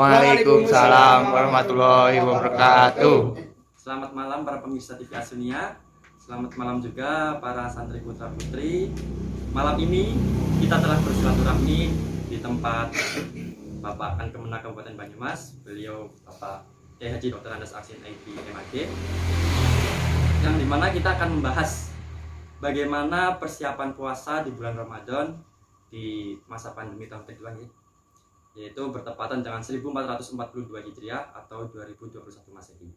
Waalaikumsalam warahmatullahi wabarakatuh. Selamat malam para pemirsa TV Asunia. Selamat malam juga para santri putra putri. Malam ini kita telah bersilaturahmi di tempat Bapak Akan Kemenak Kabupaten Banyumas. Beliau Bapak Kiai Haji Dr. Andes Aksin ID MAG, yang dimana kita akan membahas bagaimana persiapan puasa di bulan Ramadan di masa pandemi tahun kedua ini, yaitu bertepatan dengan 1442 Hijriah atau 2021 Masehi.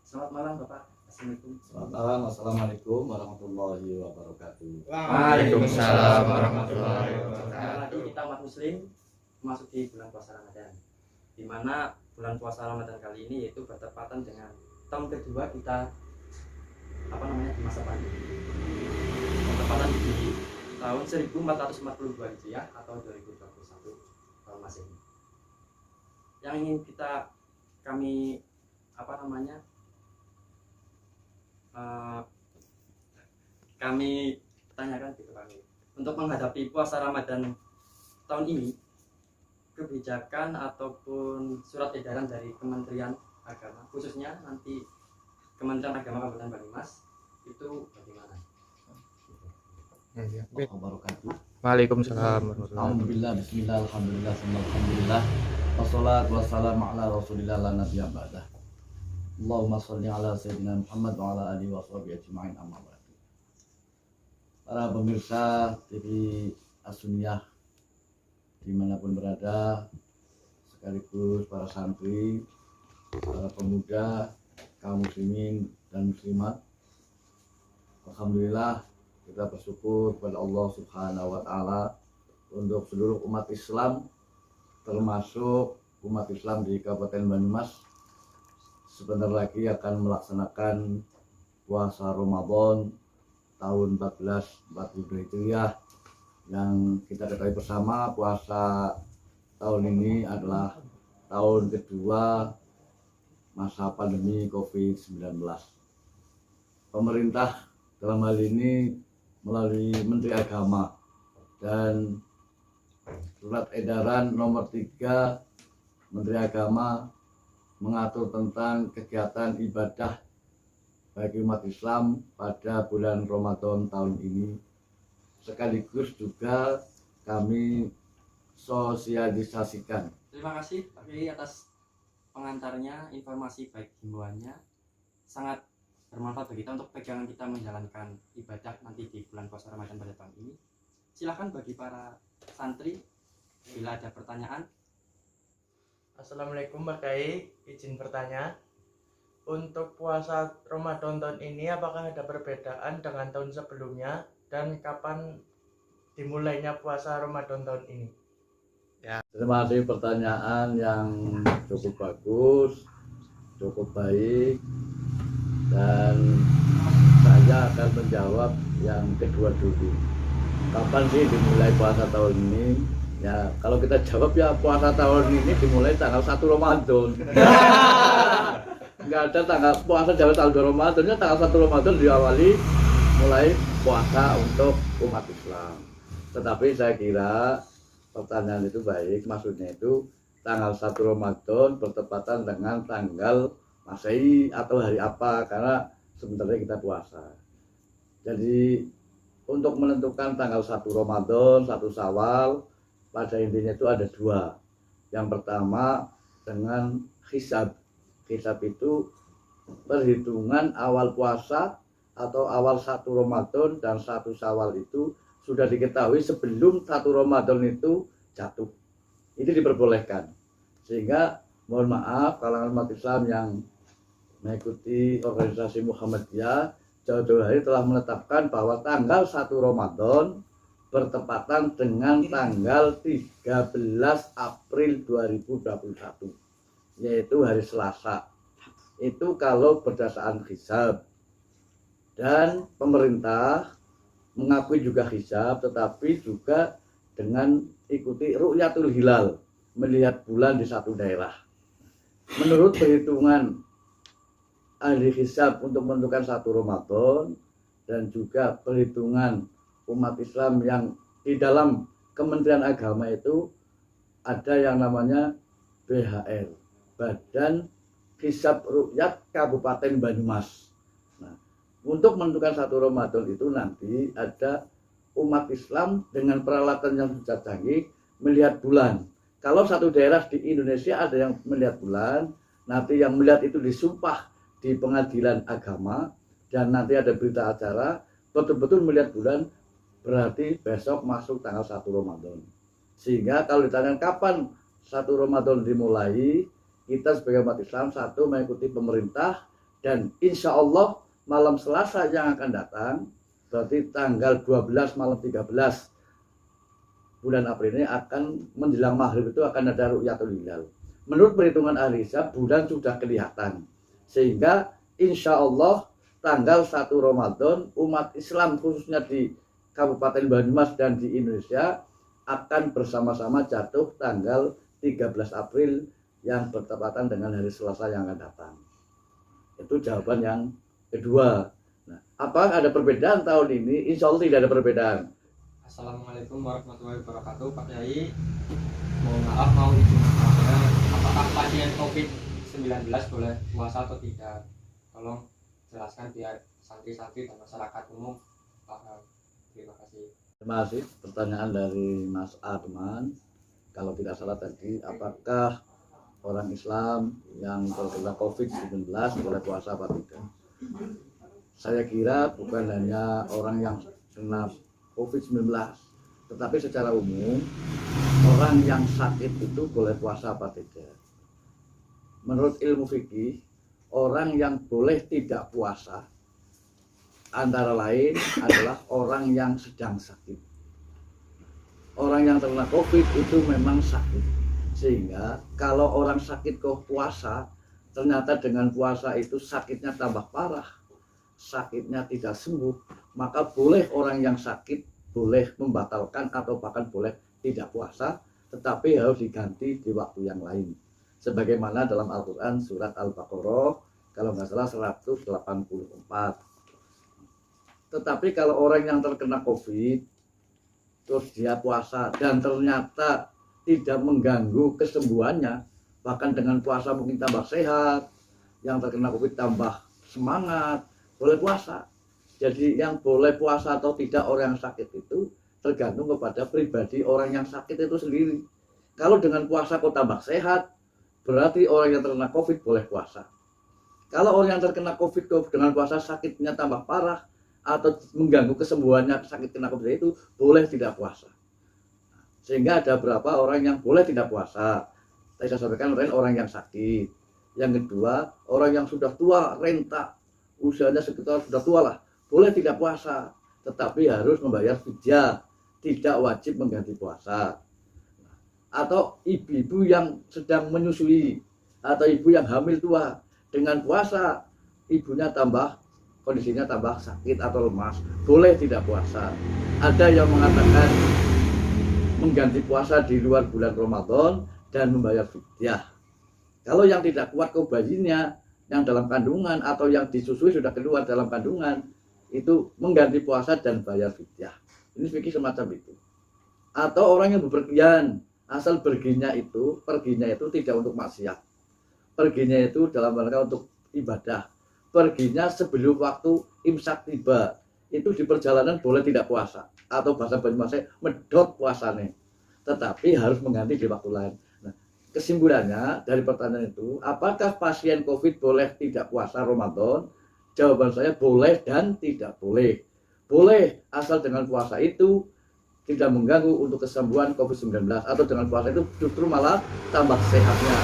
Selamat malam Bapak. Assalamualaikum. Selamat malam, assalamualaikum warahmatullahi wabarakatuh. Waalaikumsalam warahmatullahi Sekali lagi kita umat muslim masuk di bulan puasa Ramadan, di mana bulan puasa Ramadan kali ini yaitu bertepatan dengan tahun kedua kita di masa pandemi, bertepatan di tahun 1442 Hijriah atau 2021 tahun Masehi. Yang ingin kami tanyakan gitu kami untuk menghadapi puasa Ramadan tahun ini, kebijakan ataupun surat edaran dari Kementerian Agama, khususnya nanti Kementerian Agama Kabupaten Banyumas, itu bagaimana? Wabarakatuh. Waalaikumsalam warahmatullahi Alhamdulillah, bismillah, alhamdulillah, alhamdulillah. Wassalatu wassalamu ala rasulillah la nabiyya ba'dah. Allahumma sholli ala sayyidina Muhammad wa ala alihi wa sahbihi ajma'in, amma ba'du. Para pemirsa TV Asunia dimanapun berada, sekaligus para santri, para pemuda, kaum muslimin dan muslimat, alhamdulillah kita bersyukur kepada Allah Subhanahu wa Ta'ala untuk seluruh umat Islam, termasuk umat Islam di Kabupaten Banyumas, sebentar lagi akan melaksanakan puasa Ramadan tahun 1442 Hijriah. Yang kita ketahui bersama, puasa tahun ini adalah tahun kedua masa pandemi COVID-19. Pemerintah dalam hal ini melalui Menteri Agama dan surat edaran nomor 3 Menteri Agama mengatur tentang kegiatan ibadah bagi umat Islam pada bulan Ramadan tahun ini. Sekaligus juga kami sosialisasikan. Terima kasih Pak Kiai atas pengantarnya, informasi baik himbauannya sangat bermanfaat bagi kita untuk pegangan kita menjalankan ibadah nanti di bulan puasa Ramadan pada tahun ini. Silakan bagi para santri bila ada pertanyaan. Assalamualaikum Pak Kiai, izin bertanya. Untuk puasa Ramadan tahun ini apakah ada perbedaan dengan tahun sebelumnya, dan kapan dimulainya puasa Ramadan tahun ini? Terima kasih, pertanyaan yang cukup bagus, cukup baik, dan saya akan menjawab yang kedua dulu. Kapan sih dimulai puasa tahun ini? Ya, kalau kita jawab ya puasa tahun ini dimulai tanggal 1 Ramadan. Enggak ada tanggal puasa tanggal 2 Ramadan, tanggal 1 Ramadan diawali mulai puasa untuk umat Islam. Tetapi saya kira pertanyaan itu baik, maksudnya itu tanggal 1 Ramadan bertepatan dengan tanggal Masehi atau hari apa, karena sebenarnya kita puasa. Jadi untuk menentukan tanggal 1 Ramadan, 1 Syawal, pada intinya itu ada dua. Yang pertama dengan hisab. Hisab itu perhitungan awal puasa atau awal 1 Ramadan dan 1 Syawal itu sudah diketahui sebelum 1 Ramadan itu jatuh. Ini diperbolehkan. Sehingga mohon maaf kalangan umat Islam yang mengikuti organisasi Muhammadiyah jauh-jauh hari telah menetapkan bahwa tanggal 1 Ramadan bertepatan dengan tanggal 13 April 2021, yaitu hari Selasa. Itu kalau berdasarkan hisab. Dan pemerintah mengakui juga hisab, tetapi juga dengan ikuti ru'yatul hilal, melihat bulan di satu daerah. Menurut perhitungan ahli hisab untuk menentukan 1 Ramadan dan juga perhitungan umat Islam yang di dalam Kementerian Agama itu ada yang namanya BHR, Badan Hisab Rukyat Kabupaten Banyumas. Nah, untuk menentukan 1 Ramadan itu nanti ada umat Islam dengan peralatan yang sudah canggih melihat bulan. Kalau satu daerah di Indonesia ada yang melihat bulan, nanti yang melihat itu disumpah di pengadilan agama, dan nanti ada berita acara betul-betul melihat bulan, berarti besok masuk tanggal 1 Ramadan. Sehingga kalau ditanya kapan 1 Ramadan dimulai, kita sebagai umat Islam satu mengikuti pemerintah, dan insya Allah malam Selasa yang akan datang, berarti tanggal 12 malam 13 bulan April ini akan menjelang maghrib itu akan ada ru'yatul hilal. Menurut perhitungan ahli hisab, bulan sudah kelihatan, sehingga insya Allah tanggal 1 Ramadan umat Islam khususnya di Kabupaten Banyumas dan di Indonesia akan bersama-sama jatuh tanggal 13 April yang bertepatan dengan hari Selasa yang akan datang. Itu jawaban yang kedua. Nah, apakah ada perbedaan tahun ini? Insya Allah tidak ada perbedaan. Assalamualaikum warahmatullahi wabarakatuh, Pak Kiai. Mohon maaf, mau izin bertanya, apakah pasien COVID-19 boleh puasa atau tidak? Tolong jelaskan biar santri-santri dan masyarakat umum paham. Terima kasih. Terima kasih. Pertanyaan dari Mas Arman. Kalau tidak salah tadi, apakah orang Islam yang terkena COVID-19 boleh puasa apa tidak? Saya kira bukan hanya orang yang kena COVID-19, tetapi secara umum orang yang sakit itu boleh puasa apa tidak. Menurut ilmu fikih, orang yang boleh tidak puasa antara lain adalah orang yang sedang sakit. Orang yang terkena COVID itu memang sakit, sehingga kalau orang sakit kok puasa, ternyata dengan puasa itu sakitnya tambah parah, sakitnya tidak sembuh, maka boleh orang yang sakit boleh membatalkan atau bahkan boleh tidak puasa, tetapi harus diganti di waktu yang lain. Sebagaimana dalam Al-Quran surat Al-Baqarah, kalau nggak salah 184. Tetapi kalau orang yang terkena COVID, terus dia puasa dan ternyata tidak mengganggu kesembuhannya, bahkan dengan puasa mungkin tambah sehat, yang terkena COVID tambah semangat, boleh puasa. Jadi yang boleh puasa atau tidak orang yang sakit itu tergantung kepada pribadi orang yang sakit itu sendiri. Kalau dengan puasa kok tambah sehat, berarti orang yang terkena COVID boleh puasa. Kalau orang yang terkena COVID dengan puasa sakitnya tambah parah atau mengganggu kesembuhannya sakit kena COVID itu boleh tidak puasa. Sehingga ada beberapa orang yang boleh tidak puasa. Tadi saya sampaikan orang yang sakit. Yang kedua, orang yang sudah tua, renta, usianya sekitar sudah tua lah, boleh tidak puasa, tetapi harus membayar fidyah, tidak wajib mengganti puasa. Atau ibu-ibu yang sedang menyusui atau ibu yang hamil tua, dengan puasa ibunya kondisinya tambah sakit atau lemas, boleh tidak puasa. Ada yang mengatakan mengganti puasa di luar bulan Ramadan dan membayar fidyah. Kalau yang tidak kuat bayinya yang dalam kandungan atau yang disusui sudah keluar dalam kandungan, itu mengganti puasa dan bayar fidyah. Ini fikih semacam itu. Atau orang yang bepergian, asal perginya itu tidak untuk maksiat. Perginya itu dalam rangka untuk ibadah. Perginya sebelum waktu imsak tiba, itu di perjalanan boleh tidak puasa, atau bahasa Banyumasnya medot puasanya, tetapi harus mengganti di waktu lain. Nah, kesimpulannya dari pertanyaan itu, apakah pasien COVID boleh tidak puasa Ramadan? Jawaban saya boleh dan tidak boleh. Boleh asal dengan puasa itu tidak mengganggu untuk kesembuhan COVID-19, atau dengan puasa itu justru malah tambah sehatnya.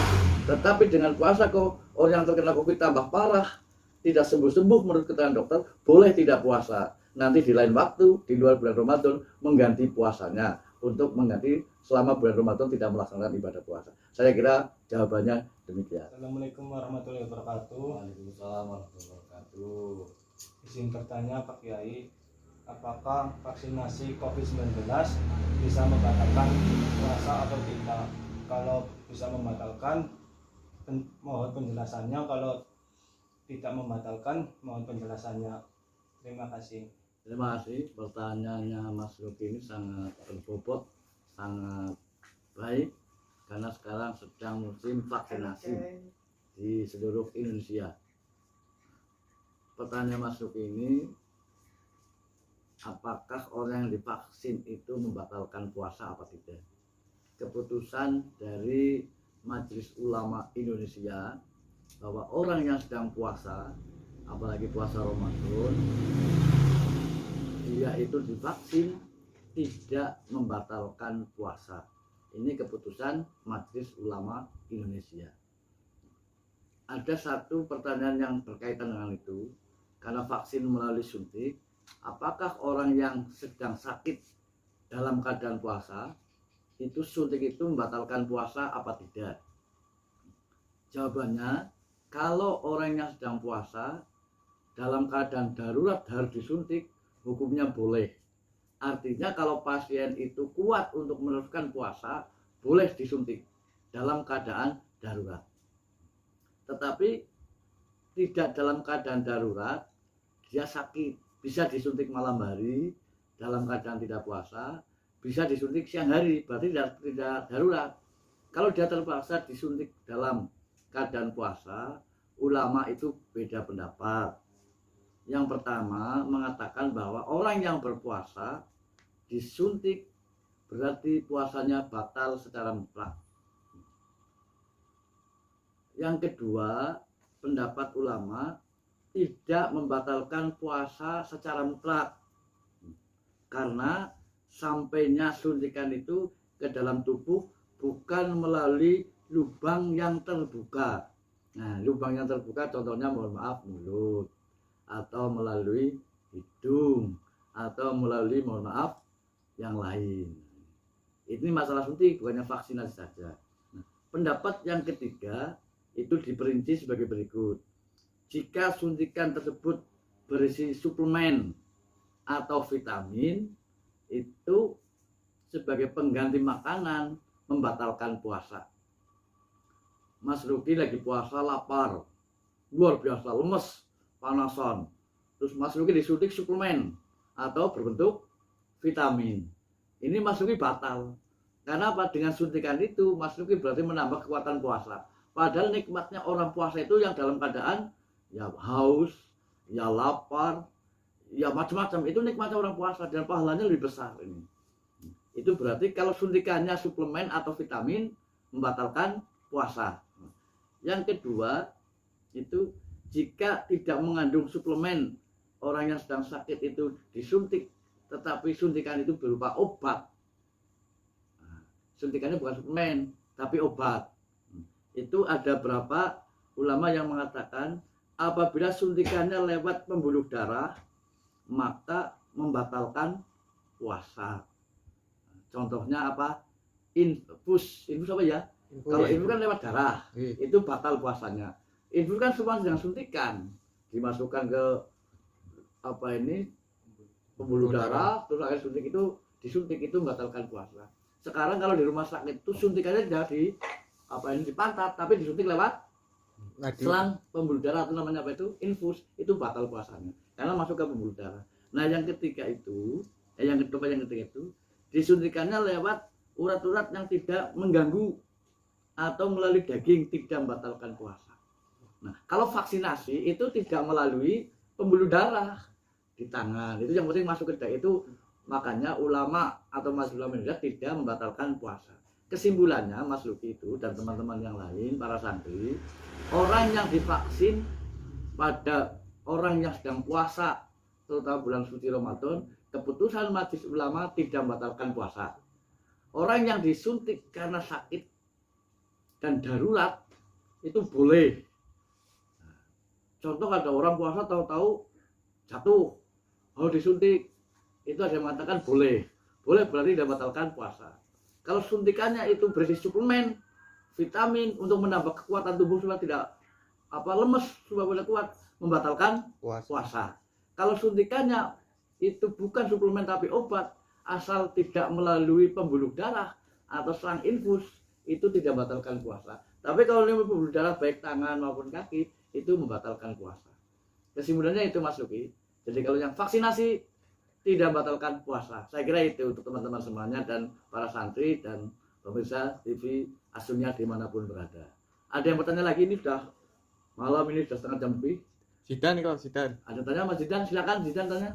Tetapi dengan puasa kok orang yang terkena COVID tambah parah, tidak sembuh-sembuh menurut keterangan dokter, boleh tidak puasa. Nanti di lain waktu, di luar bulan Ramadan, mengganti puasanya, untuk mengganti selama bulan Ramadan tidak melaksanakan ibadah puasa. Saya kira jawabannya demikian. Assalamualaikum warahmatullahi wabarakatuh. Waalaikumsalam warahmatullahi wabarakatuh. Izin bertanya Pak Kiai, apakah vaksinasi COVID-19 bisa membatalkan puasa atau tidak? Kalau bisa membatalkan, mohon penjelasannya. Kalau tidak membatalkan, mohon penjelasannya. Terima kasih. Terima kasih. Pertanyaannya Mas Ruki ini sangat berbobot, sangat baik. karena sekarang sedang musim vaksinasi di seluruh Indonesia. Pertanyaan Mas Luki ini, apakah orang yang divaksin itu membatalkan puasa apa tidak? Keputusan dari Majelis Ulama Indonesia bahwa orang yang sedang puasa, apalagi puasa Ramadan, dia itu divaksin tidak membatalkan puasa. Ini keputusan Majelis Ulama Indonesia. Ada satu pertanyaan yang berkaitan dengan itu, karena vaksin melalui suntik, apakah orang yang sedang sakit dalam keadaan puasa itu suntik itu membatalkan puasa apa tidak? Jawabannya, kalau orang yang sedang puasa dalam keadaan darurat harus disuntik, hukumnya boleh. Artinya kalau pasien itu kuat untuk meneruskan puasa, boleh disuntik dalam keadaan darurat. Tetapi tidak dalam keadaan darurat, dia sakit, bisa disuntik malam hari dalam keadaan tidak puasa, bisa disuntik siang hari, berarti tidak darurat. Kalau dia terpaksa disuntik dalam keadaan puasa, ulama itu beda pendapat. Yang pertama mengatakan bahwa orang yang berpuasa disuntik berarti puasanya batal secara mutlak. Yang kedua, pendapat ulama tidak membatalkan puasa secara mutlak, karena sampainya suntikan itu ke dalam tubuh bukan melalui lubang yang terbuka. Nah, lubang yang terbuka contohnya mohon maaf mulut, atau melalui hidung, atau melalui mohon maaf yang lain. Ini masalah suntik, bukannya vaksinasi saja. Nah, pendapat yang ketiga itu diperinci sebagai berikut. Jika suntikan tersebut berisi suplemen atau vitamin, itu sebagai pengganti makanan membatalkan puasa. Mas Luki lagi puasa lapar, luar biasa, lemes, panasan. Terus Mas Luki disuntik suplemen atau berbentuk vitamin. Ini Mas Luki batal. Karena apa? Dengan suntikan itu Mas Luki berarti menambah kekuatan puasa. Padahal nikmatnya orang puasa itu yang dalam keadaan ya haus, ya lapar, ya macam-macam. Itu nikmatnya orang puasa dan pahalanya lebih besar ini. Itu berarti kalau suntikannya suplemen atau vitamin membatalkan puasa. Yang kedua, itu jika tidak mengandung suplemen, orang yang sedang sakit itu disuntik, tetapi suntikan itu berupa obat. Nah, suntikannya bukan suplemen, tapi obat. Itu ada berapa ulama yang mengatakan apabila suntikannya lewat pembuluh darah, maka membatalkan puasa. Contohnya apa? Infus apa ya? Kalau infus kan lewat darah, itu batal puasanya. Infus kan semua sedang suntikan, dimasukkan ke apa ini pembuluh darah, terus akhir suntik itu disuntik, itu membatalkan puasa. Sekarang kalau di rumah sakit itu suntikannya tidak di apa ini di pantat, tapi disuntik lewat selang pembuluh darah, itu namanya apa itu? Infus, itu batal puasanya karena masuk ke pembuluh darah. Nah, yang ketiga itu, yang ketiga itu disuntikannya lewat urat-urat yang tidak mengganggu atau melalui daging, tidak membatalkan puasa. Nah, kalau vaksinasi itu tidak melalui pembuluh darah di tangan, itu yang penting masuk ke daging, itu makanya ulama atau Majelis Ulama Indonesia tidak membatalkan puasa. Kesimpulannya Mas Luki itu dan teman-teman yang lain, para santri, orang yang divaksin pada orang yang sedang puasa, terutama bulan suci Ramadan, keputusan Majelis Ulama tidak membatalkan puasa. Orang yang disuntik karena sakit dan darurat itu boleh. Contoh ada orang puasa tahu-tahu jatuh, harus disuntik, itu ada yang mengatakan boleh. Boleh berarti tidak membatalkan puasa. Kalau suntikannya itu berisi suplemen, vitamin untuk menambah kekuatan tubuh supaya tidak lemes, supaya boleh kuat, membatalkan puasa. Kalau suntikannya itu bukan suplemen tapi obat, asal tidak melalui pembuluh darah atau selang infus, itu tidak membatalkan puasa. Tapi kalau melalui pembuluh darah baik tangan maupun kaki, itu membatalkan puasa. Kesimpulannya itu Mas Luki. Jadi kalau yang vaksinasi tidak membatalkan puasa. Saya kira itu untuk teman-teman semuanya dan para santri dan pemirsa TV Asunia dimanapun berada. Ada yang bertanya lagi? Ini sudah malam, ini sudah setengah jam lebih. Zidan kalau Zidan. Ada tanya Mas Zidan, silakan Zidan tanya.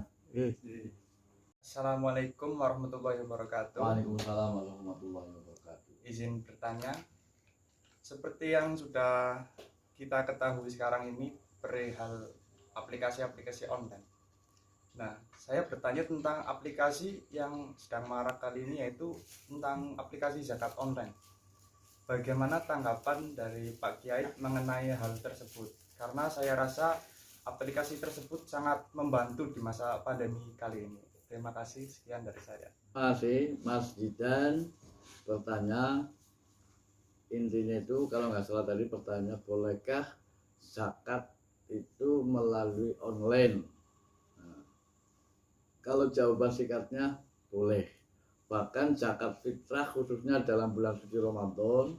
Assalamualaikum warahmatullahi wabarakatuh. Waalaikumsalam warahmatullahi wabarakatuh. Izin bertanya, seperti yang sudah kita ketahui sekarang ini perihal aplikasi-aplikasi online. Nah, saya bertanya tentang aplikasi yang sedang marak kali ini, yaitu tentang aplikasi zakat online. Bagaimana tanggapan dari Pak Kiai mengenai hal tersebut? Karena saya rasa aplikasi tersebut sangat membantu di masa pandemi kali ini. Terima kasih, sekian dari saya. Terima kasih Mas Zidan bertanya, intinya itu kalau nggak salah tadi pertanyaan, bolehkah zakat itu melalui online? Nah, kalau jawaban singkatnya boleh. Bahkan zakat fitrah khususnya dalam bulan suci Ramadan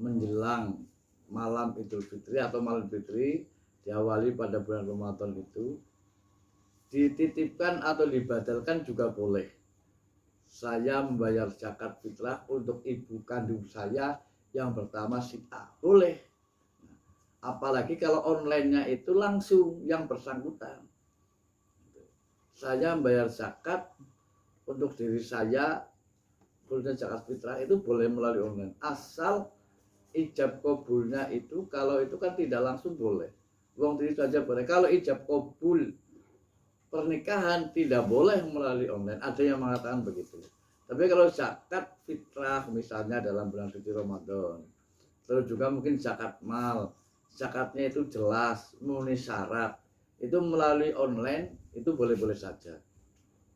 menjelang malam Idul Fitri atau malam Fitri, diawali pada bulan Ramadan itu dititipkan atau dibadalkan juga boleh. Saya membayar zakat fitrah untuk ibu kandung saya yang pertama si A, boleh. Apalagi kalau online-nya itu langsung yang bersangkutan. Saya membayar zakat untuk diri saya, khususnya zakat fitrah itu boleh melalui online. Asal ijab kabulnya itu, kalau itu kan tidak langsung boleh. Wong diri saja boleh. Kalau ijab kabul pernikahan tidak boleh melalui online. Ada yang mengatakan begitu. Tapi kalau zakat fitrah misalnya dalam bulan suci Ramadan, terus juga mungkin zakat mal, zakatnya itu jelas, memenuhi syarat, itu melalui online itu boleh-boleh saja.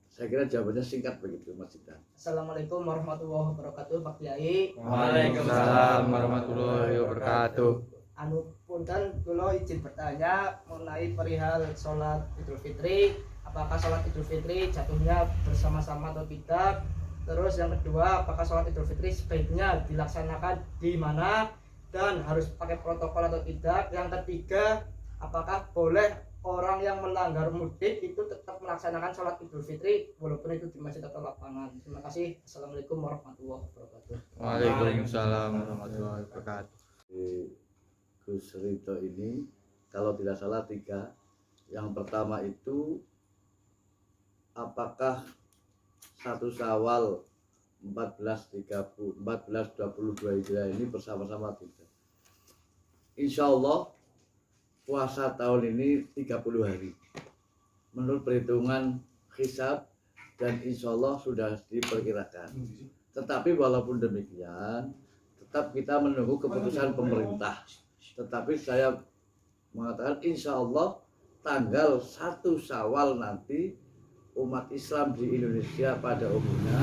Saya kira jawabannya singkat begitu, Mas Zidan. Assalamualaikum warahmatullahi wabarakatuh, Pak Kiai. Waalaikumsalam warahmatullahi wabarakatuh. Anu punten, kula izin bertanya mengenai perihal sholat Idul Fitri. Apakah sholat Idul Fitri jatuhnya bersama-sama atau tidak? Terus yang kedua, apakah sholat Idul Fitri sebaiknya dilaksanakan di mana dan harus pakai protokol atau tidak? Yang ketiga, apakah boleh orang yang melanggar mudik itu tetap melaksanakan sholat Idul Fitri walaupun itu di masjid atau lapangan? Terima kasih. Assalamualaikum warahmatullahi wabarakatuh. Waalaikumsalam warahmatullahi wabarakatuh. Gus Ridho ini kalau tidak salah 3. Yang pertama itu apakah 1 Syawal 1422 Hijriah ini bersama-sama tidak? Insya Allah puasa tahun ini 30 hari menurut perhitungan hisab, dan insya Allah sudah diperkirakan. Tetapi walaupun demikian tetap kita menunggu keputusan pemerintah. Tetapi saya mengatakan insya Allah tanggal 1 Syawal nanti umat Islam di Indonesia pada umumnya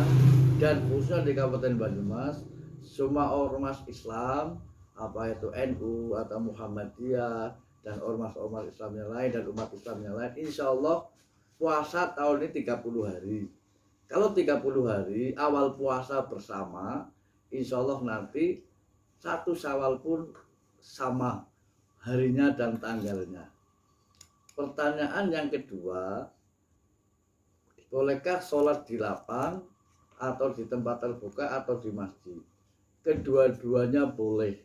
dan khususnya di Kabupaten Banyumas, semua ormas Islam, apa itu NU atau Muhammadiyah dan ormas-ormas Islam yang lain dan umat Islam yang lain, insya Allah puasa tahun ini 30 hari. Kalau 30 hari awal puasa bersama, insya Allah nanti 1 Syawal pun sama harinya dan tanggalnya. Pertanyaan yang kedua, bolehkah sholat di lapang atau di tempat terbuka atau di masjid? Kedua-duanya boleh.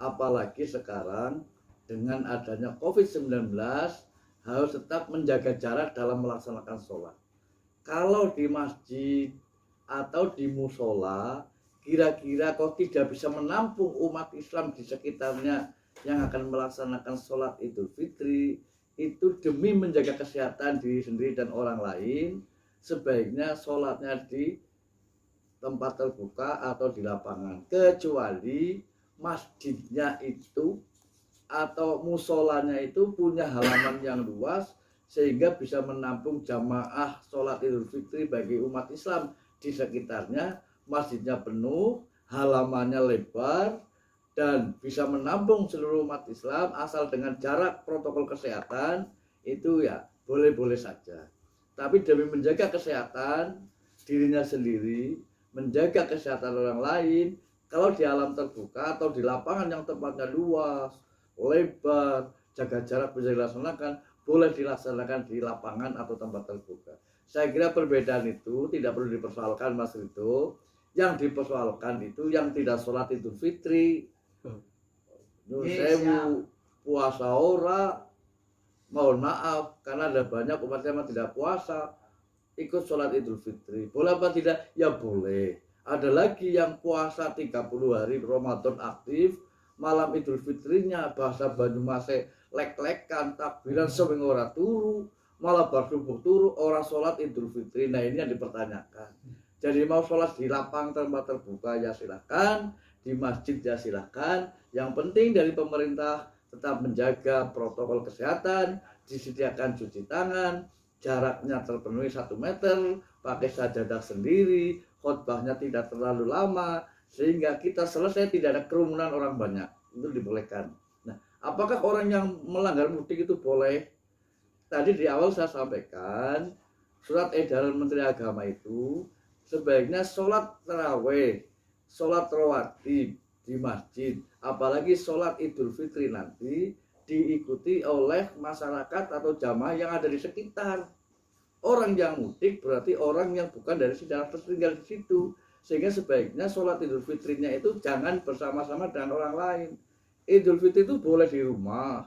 Apalagi sekarang dengan adanya COVID-19 harus tetap menjaga jarak dalam melaksanakan sholat. Kalau di masjid atau di musola, kira-kira kok tidak bisa menampung umat Islam di sekitarnya yang akan melaksanakan sholat Idul Fitri, itu demi menjaga kesehatan diri sendiri dan orang lain, sebaiknya sholatnya di tempat terbuka atau di lapangan, kecuali masjidnya itu atau musolanya itu punya halaman yang luas sehingga bisa menampung jamaah sholat Idul Fitri bagi umat Islam di sekitarnya. Masjidnya penuh, halamannya lebar, dan bisa menampung seluruh umat Islam asal dengan jarak protokol kesehatan itu ya boleh-boleh saja. Tapi demi menjaga kesehatan dirinya sendiri, menjaga kesehatan orang lain, kalau di alam terbuka atau di lapangan yang tempatnya luas, lebar, jaga jarak bisa dilaksanakan, boleh dilaksanakan di lapangan atau tempat terbuka. Saya kira perbedaan itu tidak perlu dipersoalkan, Mas Ridho. Yang dipersoalkan itu yang tidak sholat Idul Fitri. Nyun sewu, puasa ora, mohon maaf karena ada banyak umat yang tidak puasa ikut sholat Idul Fitri. Boleh apa tidak? Ya boleh. Ada lagi yang puasa 30 hari Ramadan aktif, malam Idul Fitrinya bahasa Banyumase lek-lekan takbiran sewing ora turu, malah bar subuh turu orang sholat Idul Fitri. Nah ini yang dipertanyakan. Jadi mau sholat di lapang tempat terbuka ya silahkan, di masjid ya silahkan. Yang penting dari pemerintah tetap menjaga protokol kesehatan, disediakan cuci tangan, jaraknya terpenuhi 1 meter, pakai sajadah sendiri, khotbahnya tidak terlalu lama, sehingga kita selesai tidak ada kerumunan orang banyak. Itu dibolehkan. Nah, apakah orang yang melanggar mudik itu boleh? Tadi di awal saya sampaikan, surat edaran Menteri Agama itu sebaiknya sholat taraweh, sholat rawatib di masjid, apalagi sholat Idul Fitri nanti diikuti oleh masyarakat atau jamaah yang ada di sekitar. Orang yang mudik berarti orang yang bukan dari sejarah tertinggal di situ, sehingga sebaiknya sholat Idul Fitrinya itu jangan bersama-sama dengan orang lain. Idul Fitri itu boleh di rumah,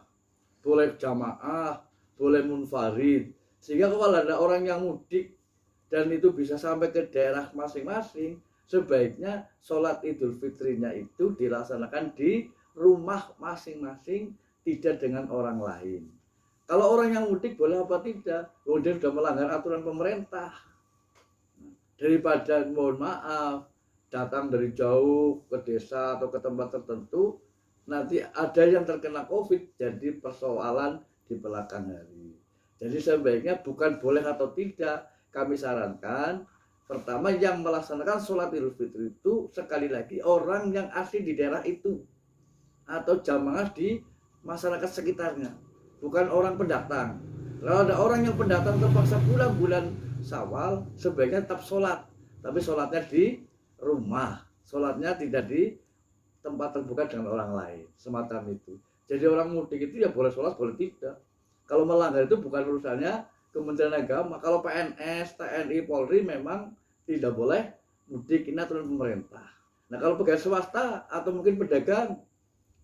boleh jamaah, boleh munfarid, sehingga kalau ada orang yang mudik dan itu bisa sampai ke daerah masing-masing, sebaiknya sholat Idul Fitrinya itu dilaksanakan di rumah masing-masing, tidak dengan orang lain. Kalau orang yang mudik boleh apa tidak? Kemudian sudah melanggar aturan pemerintah. Daripada mohon maaf datang dari jauh ke desa atau ke tempat tertentu, nanti ada yang terkena COVID, jadi persoalan di belakang hari. Jadi sebaiknya bukan boleh atau tidak, kami sarankan pertama yang melaksanakan sholat Idul Fitri itu sekali lagi orang yang asli di daerah itu atau jamaah di masyarakat sekitarnya, bukan orang pendatang. Kalau ada orang yang pendatang terpaksa pulang bulan Syawal, sebaiknya tetap sholat, tapi sholatnya di rumah, sholatnya tidak di tempat terbuka dengan orang lain, semacam itu. Jadi orang mudik itu ya boleh sholat, boleh tidak. Kalau melanggar itu bukan urusannya Kementerian Agama. Kalau PNS, TNI, Polri memang tidak boleh mudik, ini aturan pemerintah. Nah kalau pegawai swasta atau mungkin pedagang,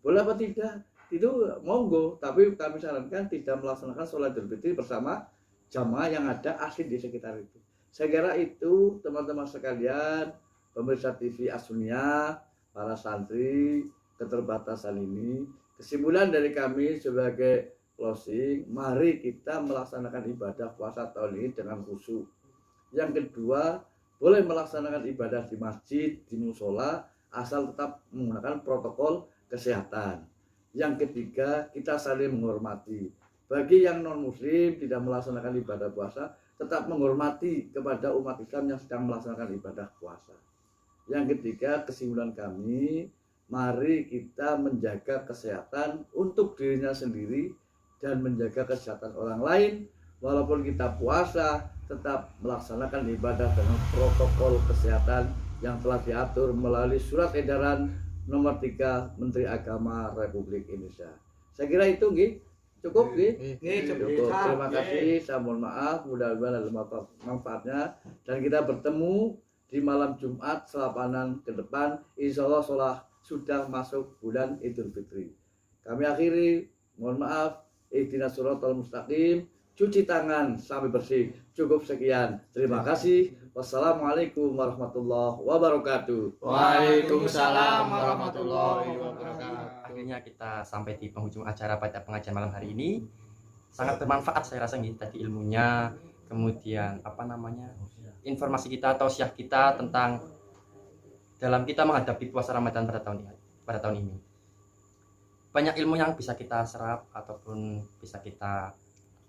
boleh apa tidak? Itu monggo, tapi kami sarankan tidak melaksanakan sholat Idul Fitri bersama jamaah yang ada asli di sekitar itu. Saya kira itu teman-teman sekalian, pemirsa TV Asunia, para santri, keterbatasan ini. Kesimpulan dari kami sebagai closing, mari kita melaksanakan ibadah puasa tahun ini dengan khusyuk. Yang kedua, boleh melaksanakan ibadah di masjid, di musola, asal tetap menggunakan protokol kesehatan. Yang ketiga, kita saling menghormati. Bagi yang non muslim tidak melaksanakan ibadah puasa, tetap menghormati kepada umat Islam yang sedang melaksanakan ibadah puasa. Yang ketiga, kesimpulan kami, mari kita menjaga kesehatan untuk dirinya sendiri dan menjaga kesehatan orang lain. Walaupun kita puasa, tetap melaksanakan ibadah dengan protokol kesehatan yang telah diatur melalui surat edaran nomor 3 Menteri Agama Republik Indonesia. Saya kira itu cukup cukup. Terima kasih, saya mohon maaf, mudah-mudahan ada manfaatnya, dan kita bertemu di malam Jumat selapanan ke depan. Insya Allah sudah masuk bulan Idul Fitri. Kami akhiri, mohon maaf, ihdinas siratal mustaqim, cuci tangan sampai bersih. Cukup sekian. Terima kasih. Wassalamualaikum warahmatullahi wabarakatuh. Waalaikumsalam warahmatullahi wabarakatuh. Akhirnya kita sampai di penghujung acara pada pengajian malam hari ini. Sangat bermanfaat saya rasa tadi ilmunya, kemudian informasi kita atau tausiah kita tentang dalam kita menghadapi puasa Ramadan pada tahun ini. Banyak ilmu yang bisa kita serap ataupun bisa kita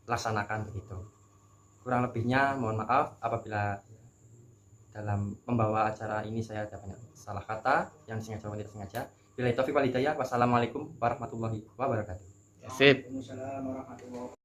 laksanakan begitu. Kurang lebihnya mohon maaf apabila dalam membawa acara ini saya ada banyak salah kata yang sengaja maupun tidak sengaja. Billahi taufiq wal hidayah. Wassalamualaikum warahmatullahi wabarakatuh. Sip. Waalaikumsalam warahmatullahi wabarakatuh.